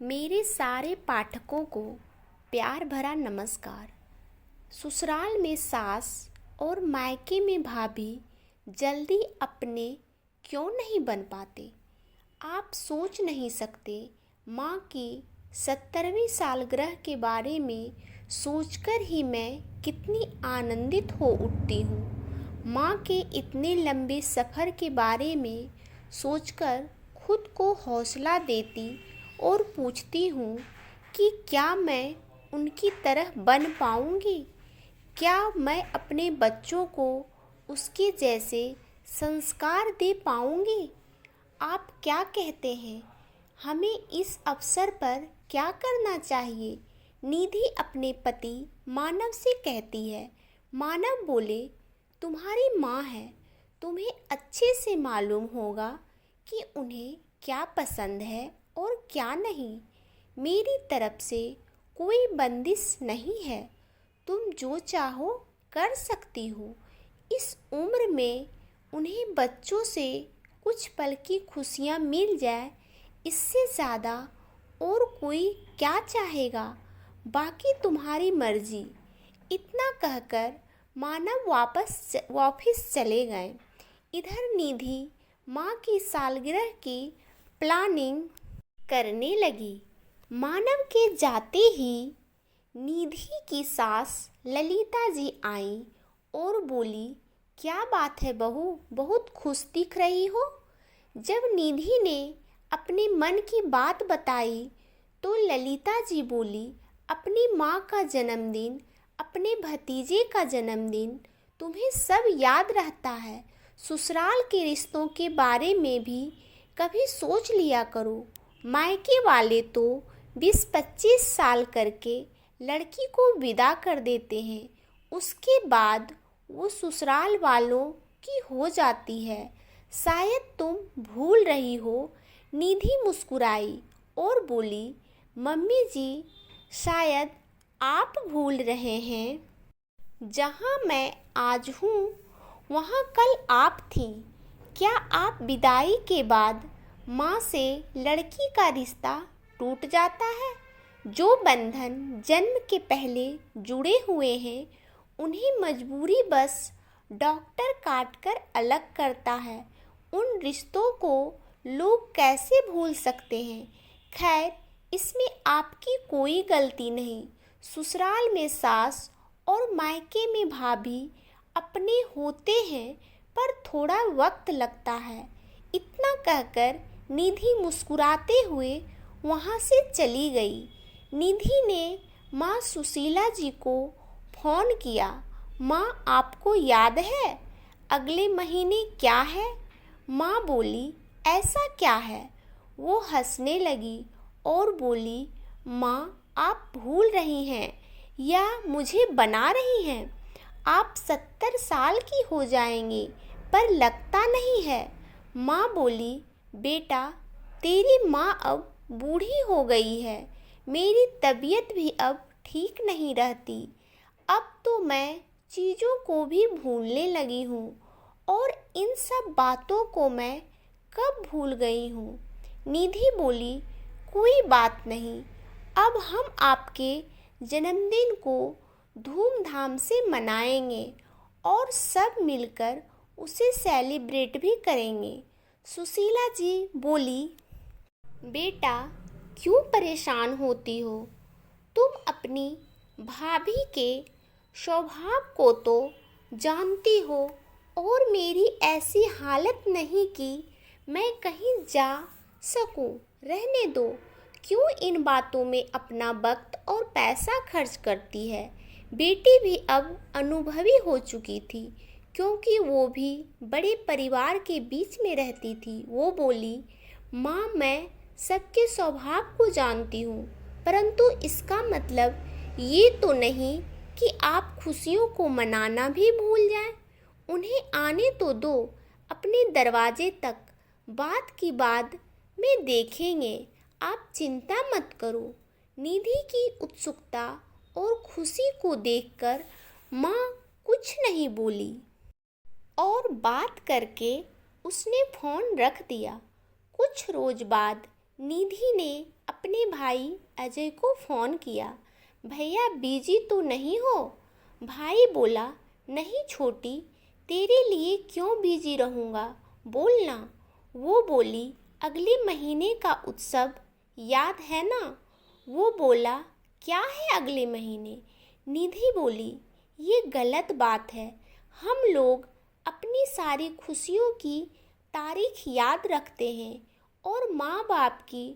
मेरे सारे पाठकों को प्यार भरा नमस्कार। ससुराल में सास और मायके में भाभी जल्दी अपने क्यों नहीं बन पाते? आप सोच नहीं सकते। माँ की 70वीं सालगिरह के बारे में सोचकर ही मैं कितनी आनंदित हो उठती हूँ। माँ के इतने लंबे सफ़र के बारे में सोचकर खुद को हौसला देती और पूछती हूँ कि क्या मैं उनकी तरह बन पाऊँगी? क्या मैं अपने बच्चों को उसके जैसे संस्कार दे पाऊँगी? आप क्या कहते हैं? हमें इस अवसर पर क्या करना चाहिए? निधि अपने पति मानव से कहती है। मानव बोले, तुम्हारी माँ है, तुम्हें अच्छे से मालूम होगा कि उन्हें क्या पसंद है और क्या नहीं। मेरी तरफ से कोई बंदिश नहीं है, तुम जो चाहो कर सकती हो। इस उम्र में उन्हें बच्चों से कुछ पल की खुशियाँ मिल जाए, इससे ज़्यादा और कोई क्या चाहेगा? बाकी तुम्हारी मर्जी। इतना कहकर मानव वापस ऑफिस चले गए। इधर निधि माँ की सालगिरह की प्लानिंग करने लगी। मानव के जाते ही निधि की सास ललिता जी आईं और बोली, क्या बात है बहू, बहुत खुश दिख रही हो। जब निधि ने अपने मन की बात बताई तो ललिता जी बोली, अपनी माँ का जन्मदिन, अपने भतीजे का जन्मदिन तुम्हें सब याद रहता है। ससुराल के रिश्तों के बारे में भी कभी सोच लिया करो। मायके वाले तो 20-25 साल करके लड़की को विदा कर देते हैं, उसके बाद वो ससुराल वालों की हो जाती है। शायद तुम भूल रही हो। निधि मुस्कुराई और बोली, मम्मी जी, शायद आप भूल रहे हैं। जहाँ मैं आज हूँ वहाँ कल आप थीं। क्या आप विदाई के बाद माँ से लड़की का रिश्ता टूट जाता है? जो बंधन जन्म के पहले जुड़े हुए हैं उन्हें मजबूरी बस डॉक्टर काट कर अलग करता है। उन रिश्तों को लोग कैसे भूल सकते हैं? खैर, इसमें आपकी कोई गलती नहीं। ससुराल में सास और मायके में भाभी अपने होते हैं, पर थोड़ा वक्त लगता है। इतना कहकर निधि मुस्कुराते हुए वहाँ से चली गई। निधि ने माँ सुशीला जी को फ़ोन किया। माँ, आपको याद है अगले महीने क्या है? माँ बोली, ऐसा क्या है? वो हंसने लगी और बोली, माँ, आप भूल रही हैं या मुझे बना रही हैं? आप 70 साल की हो जाएंगी, पर लगता नहीं है। माँ बोली, बेटा, तेरी माँ अब बूढ़ी हो गई है, मेरी तबीयत भी अब ठीक नहीं रहती। अब तो मैं चीज़ों को भी भूलने लगी हूँ और इन सब बातों को मैं कब भूल गई हूँ। निधि बोली, कोई बात नहीं, अब हम आपके जन्मदिन को धूमधाम से मनाएंगे और सब मिलकर उसे सेलिब्रेट भी करेंगे। सुशीला जी बोली, बेटा, क्यों परेशान होती हो? तुम अपनी भाभी के स्वभाव को तो जानती हो और मेरी ऐसी हालत नहीं कि मैं कहीं जा सकूं। रहने दो। क्यों इन बातों में अपना वक्त और पैसा खर्च करती है? बेटी भी अब अनुभवी हो चुकी थी, क्योंकि वो भी बड़े परिवार के बीच में रहती थी। वो बोली, माँ, मैं सबके स्वभाव को जानती हूँ, परंतु इसका मतलब ये तो नहीं कि आप खुशियों को मनाना भी भूल जाएं। उन्हें आने तो दो अपने दरवाजे तक। बात की बात में देखेंगे, आप चिंता मत करो। निधि की उत्सुकता और खुशी को देखकर माँ कुछ नहीं बोली और बात करके उसने फ़ोन रख दिया। कुछ रोज बाद निधि ने अपने अपने भाई अजय को फ़ोन किया। भैया बिजी तो नहीं हो? भाई बोला, नहीं छोटी, तेरे लिए क्यों बिजी रहूँगा, बोलना। वो बोली, अगले महीने का उत्सव याद है ना? वो बोला, क्या है अगले महीने? निधि बोली, ये गलत बात है। हम लोग अपनी सारी खुशियों की तारीख याद रखते हैं और माँ बाप की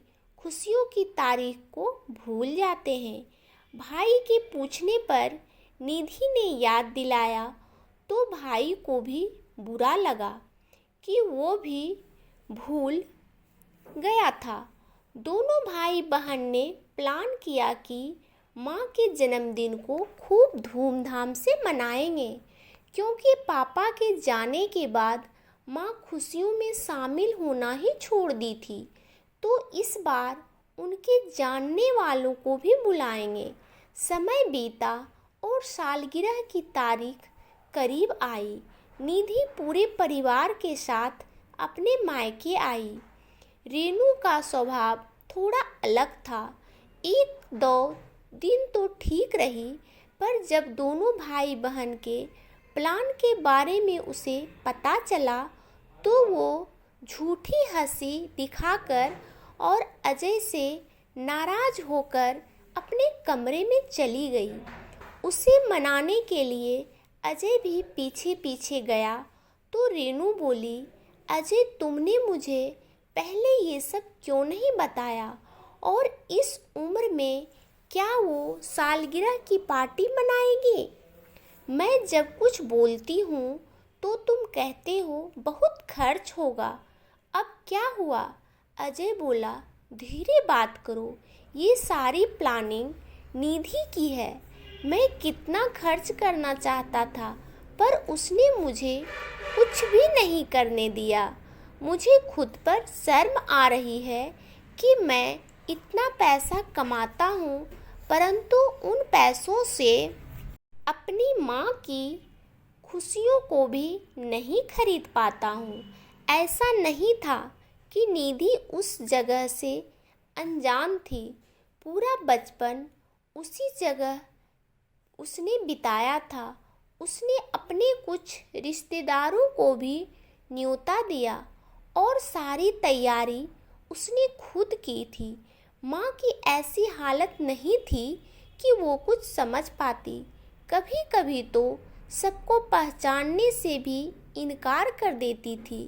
खुशियों की तारीख को भूल जाते हैं। भाई के पूछने पर निधि ने याद दिलाया तो भाई को भी बुरा लगा कि वो भी भूल गया था। दोनों भाई बहन ने प्लान किया कि माँ के जन्मदिन को खूब धूमधाम से मनाएंगे, क्योंकि पापा के जाने के बाद माँ खुशियों में शामिल होना ही छोड़ दी थी। तो इस बार उनके जानने वालों को भी बुलाएंगे। समय बीता और सालगिरह की तारीख करीब आई। निधि पूरे परिवार के साथ अपने मायके आई। रेनू का स्वभाव थोड़ा अलग था। एक दो दिन तो ठीक रही, पर जब दोनों भाई बहन के प्लान के बारे में उसे पता चला तो वो झूठी हंसी दिखाकर और अजय से नाराज होकर अपने कमरे में चली गई। उसे मनाने के लिए अजय भी पीछे पीछे गया तो रेनू बोली, अजय तुमने मुझे पहले ये सब क्यों नहीं बताया? और इस उम्र में क्या वो सालगिरह की पार्टी मनाएगी? मैं जब कुछ बोलती हूँ तो तुम कहते हो बहुत खर्च होगा। अब क्या हुआ? अजय बोला, धीरे बात करो, ये सारी प्लानिंग निधि की है। मैं कितना खर्च करना चाहता था, पर उसने मुझे कुछ भी नहीं करने दिया। मुझे खुद पर शर्म आ रही है कि मैं इतना पैसा कमाता हूँ, परंतु उन पैसों से अपनी माँ की खुशियों को भी नहीं खरीद पाता हूँ। ऐसा नहीं था कि निधि उस जगह से अनजान थी। पूरा बचपन उसी जगह उसने बिताया था। उसने अपने कुछ रिश्तेदारों को भी न्योता दिया और सारी तैयारी उसने खुद की थी। माँ की ऐसी हालत नहीं थी कि वो कुछ समझ पाती। कभी कभी तो सबको पहचानने से भी इनकार कर देती थी।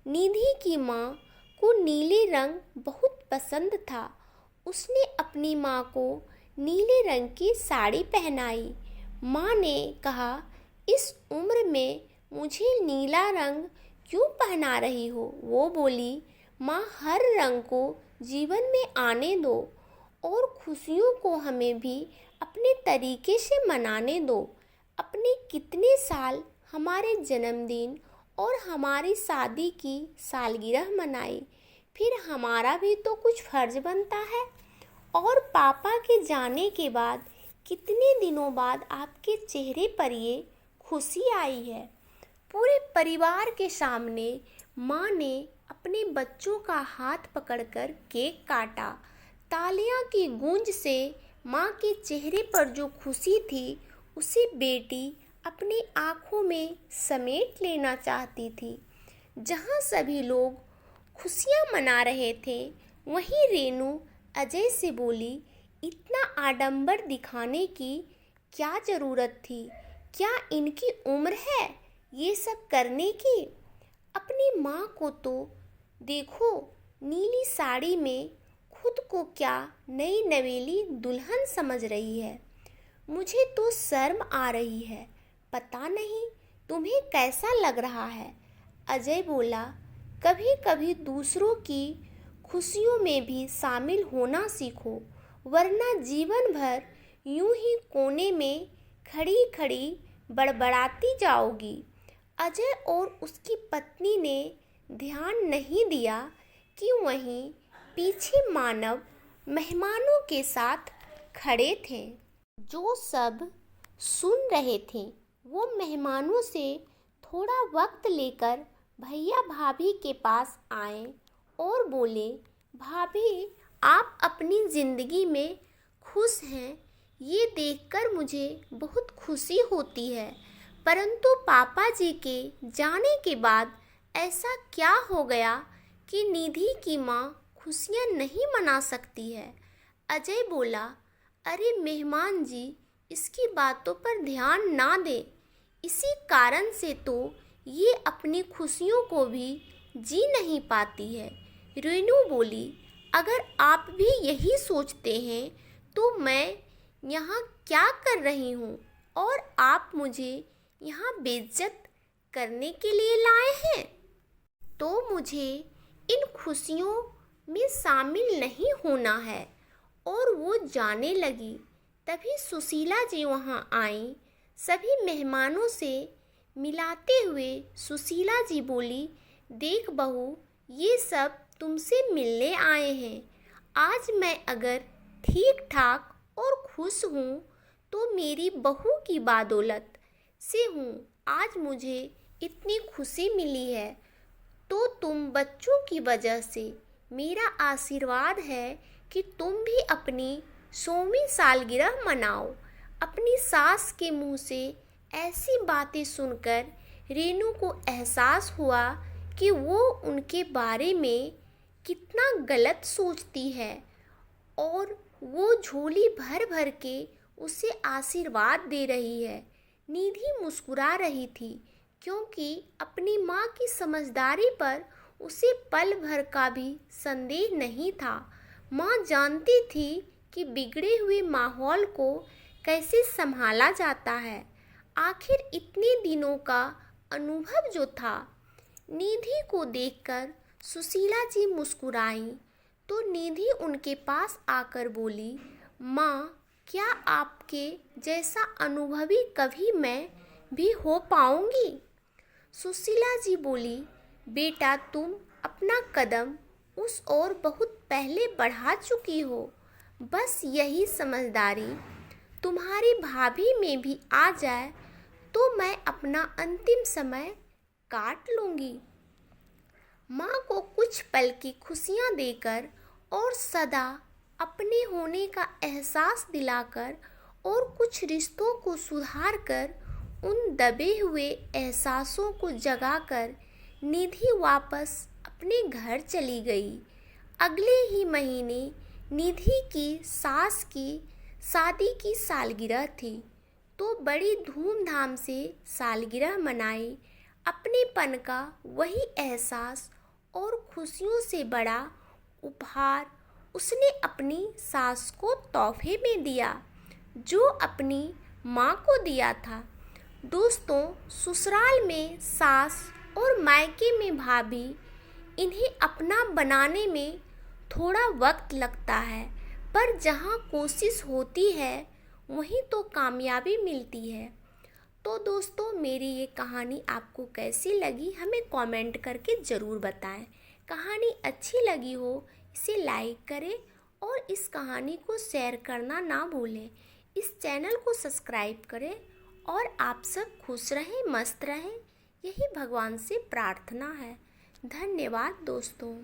निधि की माँ को नीले रंग बहुत पसंद था। उसने अपनी माँ को नीले रंग की साड़ी पहनाई। माँ ने कहा, इस उम्र में मुझे नीला रंग क्यों पहना रही हो? वो बोली, माँ हर रंग को जीवन में आने दो और खुशियों को हमें भी अपने तरीके से मनाने दो। अपने कितने साल हमारे जन्मदिन और हमारी शादी की सालगिरह मनाई, फिर हमारा भी तो कुछ फर्ज बनता है। और पापा के जाने के बाद कितने दिनों बाद आपके चेहरे पर ये खुशी आई है। पूरे परिवार के सामने माँ ने अपने बच्चों का हाथ पकड़कर केक काटा। तालियां की गूंज से माँ के चेहरे पर जो खुशी थी, उसे बेटी अपनी आँखों में समेट लेना चाहती थी। जहाँ सभी लोग खुशियाँ मना रहे थे, वहीं रेनू अजय से बोली, इतना आडंबर दिखाने की क्या ज़रूरत थी? क्या इनकी उम्र है ये सब करने की? अपनी माँ को तो देखो, नीली साड़ी में खुद को क्या नई नवेली दुल्हन समझ रही है। मुझे तो शर्म आ रही है। पता नहीं तुम्हें कैसा लग रहा है? अजय बोला, कभी कभी दूसरों की खुशियों में भी शामिल होना सीखो, वरना जीवन भर यूं ही कोने में खड़ी खड़ी बड़बड़ाती जाओगी। अजय और उसकी पत्नी ने ध्यान नहीं दिया कि वहीं पीछे मानव मेहमानों के साथ खड़े थे। जो सब सुन रहे थे, वो मेहमानों से थोड़ा वक्त लेकर भैया भाभी के पास आए और बोले, भाभी आप अपनी ज़िंदगी में खुश हैं, ये देखकर मुझे बहुत खुशी होती है। परंतु पापा जी के जाने के बाद ऐसा क्या हो गया कि निधि की माँ खुशियाँ नहीं मना सकती है? अजय बोला, अरे मेहमान जी, इसकी बातों पर ध्यान ना दे। इसी कारण से तो ये अपनी खुशियों को भी जी नहीं पाती है। रेनू बोली, अगर आप भी यही सोचते हैं तो मैं यहाँ क्या कर रही हूँ और आप मुझे यहाँ बेइज्जत करने के लिए लाए हैं? तो मुझे इन खुशियों में शामिल नहीं होना है। और वो जाने लगी। तभी सुशीला जी वहाँ आईं। सभी मेहमानों से मिलाते हुए सुशीला जी बोली, देख बहू, ये सब तुमसे मिलने आए हैं। आज मैं अगर ठीक ठाक और खुश हूँ तो मेरी बहू की बदौलत से हूँ। आज मुझे इतनी खुशी मिली है तो तुम बच्चों की वजह से। मेरा आशीर्वाद है कि तुम भी अपनी 100वीं सालगिरह मनाओ। अपनी सास के मुंह से ऐसी बातें सुनकर रेनू को एहसास हुआ कि वो उनके बारे में कितना गलत सोचती है और वो झोली भर भर के उसे आशीर्वाद दे रही है। निधि मुस्कुरा रही थी क्योंकि अपनी माँ की समझदारी पर उसे पल भर का भी संदेह नहीं था। माँ जानती थी कि बिगड़े हुए माहौल को कैसे संभाला जाता है। आखिर इतने दिनों का अनुभव जो था। निधि को देखकर सुशीला जी मुस्कुराईं तो निधि उनके पास आकर बोली, माँ, क्या आपके जैसा अनुभवी कभी मैं भी हो पाऊंगी? सुशीला जी बोली, बेटा, तुम अपना कदम उस ओर बहुत पहले बढ़ा चुकी हो। बस यही समझदारी तुम्हारी भाभी में भी आ जाए तो मैं अपना अंतिम समय काट लूँगी। माँ को कुछ पल की खुशियाँ देकर और सदा अपने होने का एहसास दिलाकर और कुछ रिश्तों को सुधार कर उन दबे हुए एहसासों को जगाकर निधि वापस अपने घर चली गई। अगले ही महीने निधि की सास की शादी की सालगिरह थी तो बड़ी धूमधाम से सालगिरह मनाई। अपनेपन का वही एहसास और खुशियों से बड़ा उपहार उसने अपनी सास को तोहफे में दिया जो अपनी माँ को दिया था। दोस्तों, ससुराल में सास और मायके में भाभी, इन्हें अपना बनाने में थोड़ा वक्त लगता है, पर जहाँ कोशिश होती है वहीं तो कामयाबी मिलती है। तो दोस्तों, मेरी ये कहानी आपको कैसी लगी हमें कमेंट करके ज़रूर बताएं। कहानी अच्छी लगी हो इसे लाइक करें और इस कहानी को शेयर करना ना भूलें। इस चैनल को सब्सक्राइब करें और आप सब खुश रहें, मस्त रहें, यही भगवान से प्रार्थना है। धन्यवाद दोस्तों।